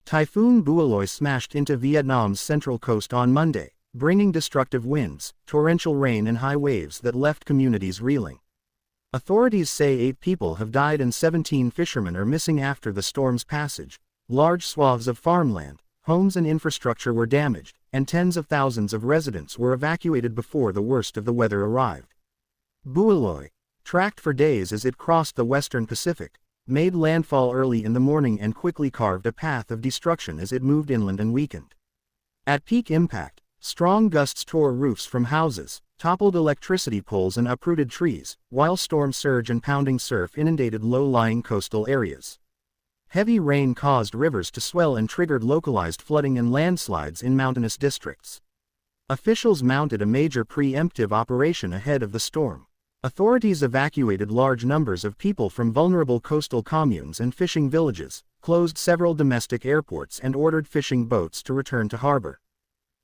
Typhoon Bualoi smashed into Vietnam's central coast on Monday, bringing destructive winds, torrential rain and high waves that left communities reeling. Authorities say 8 people have died and 17 fishermen are missing after the storm's passage. Large swaths of farmland, homes and infrastructure were damaged, and tens of thousands of residents were evacuated before the worst of the weather arrived. Bualoi, tracked for days as it crossed the western Pacific, made landfall early in the morning and quickly carved a path of destruction as it moved inland and weakened. At peak impact, strong gusts tore roofs from houses, toppled electricity poles and uprooted trees, while storm surge and pounding surf inundated low-lying coastal areas. Heavy rain caused rivers to swell and triggered localized flooding and landslides in mountainous districts. Officials mounted a major preemptive operation ahead of the storm. Authorities evacuated large numbers of people from vulnerable coastal communes and fishing villages, closed several domestic airports and ordered fishing boats to return to harbor.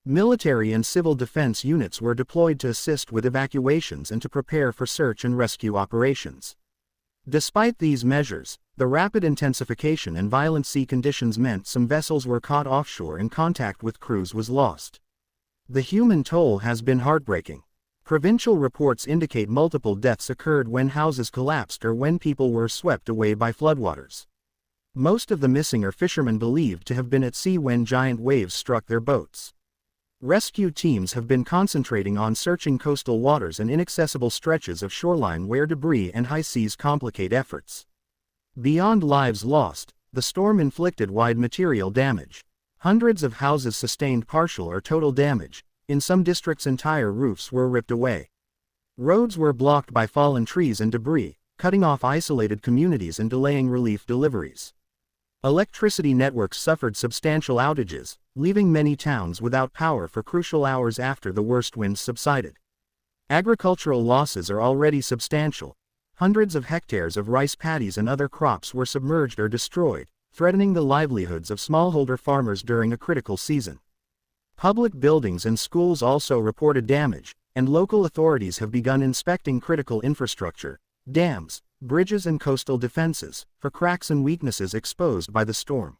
Military and civil defense units were deployed to assist with evacuations and to prepare for search and rescue operations. Despite these measures, the rapid intensification and violent sea conditions meant some vessels were caught offshore and contact with crews was lost. The human toll has been heartbreaking. Provincial reports indicate multiple deaths occurred when houses collapsed or when people were swept away by floodwaters. Most of the missing are fishermen believed to have been at sea when giant waves struck their boats. Rescue teams have been concentrating on searching coastal waters and inaccessible stretches of shoreline where debris and high seas complicate efforts. Beyond lives lost, the storm inflicted wide material damage. Hundreds of houses sustained partial or total damage. In some districts entire roofs were ripped away. Roads were blocked by fallen trees and debris, cutting off isolated communities and delaying relief deliveries. Electricity networks suffered substantial outages, leaving many towns without power for crucial hours after the worst winds subsided. Agricultural losses are already substantial. Hundreds of hectares of rice paddies and other crops were submerged or destroyed, threatening the livelihoods of smallholder farmers during a critical season. Public buildings and schools also reported damage, and local authorities have begun inspecting critical infrastructure, dams, bridges and coastal defenses, for cracks and weaknesses exposed by the storm.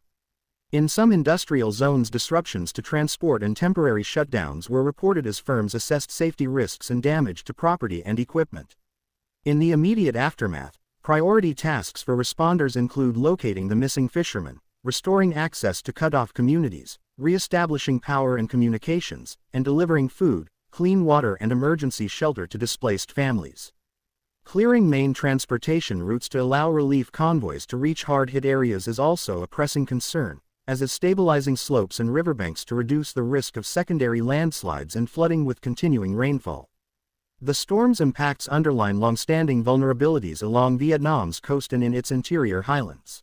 In some industrial zones, disruptions to transport and temporary shutdowns were reported as firms assessed safety risks and damage to property and equipment. In the immediate aftermath, priority tasks for responders include locating the missing fishermen, restoring access to cut-off communities, re-establishing power and communications, and delivering food, clean water and emergency shelter to displaced families. Clearing main transportation routes to allow relief convoys to reach hard-hit areas is also a pressing concern, as is stabilizing slopes and riverbanks to reduce the risk of secondary landslides and flooding with continuing rainfall. The storm's impacts underline long-standing vulnerabilities along Vietnam's coast and in its interior highlands.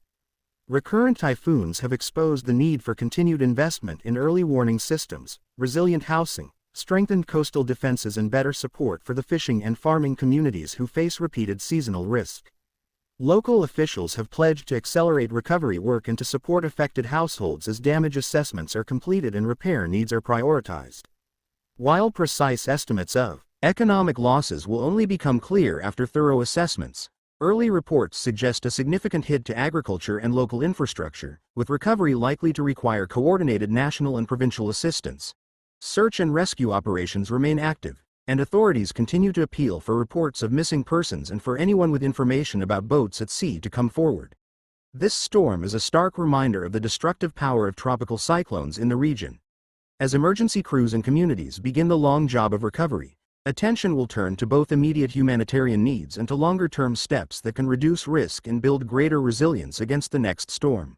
Recurrent typhoons have exposed the need for continued investment in early warning systems, resilient housing, strengthened coastal defenses and better support for the fishing and farming communities who face repeated seasonal risk. Local officials have pledged to accelerate recovery work and to support affected households as damage assessments are completed and repair needs are prioritized. While precise estimates of economic losses will only become clear after thorough assessments, early reports suggest a significant hit to agriculture and local infrastructure, with recovery likely to require coordinated national and provincial assistance. Search and rescue operations remain active, and authorities continue to appeal for reports of missing persons and for anyone with information about boats at sea to come forward. This storm is a stark reminder of the destructive power of tropical cyclones in the region. As emergency crews and communities begin the long job of recovery, attention will turn to both immediate humanitarian needs and to longer-term steps that can reduce risk and build greater resilience against the next storm.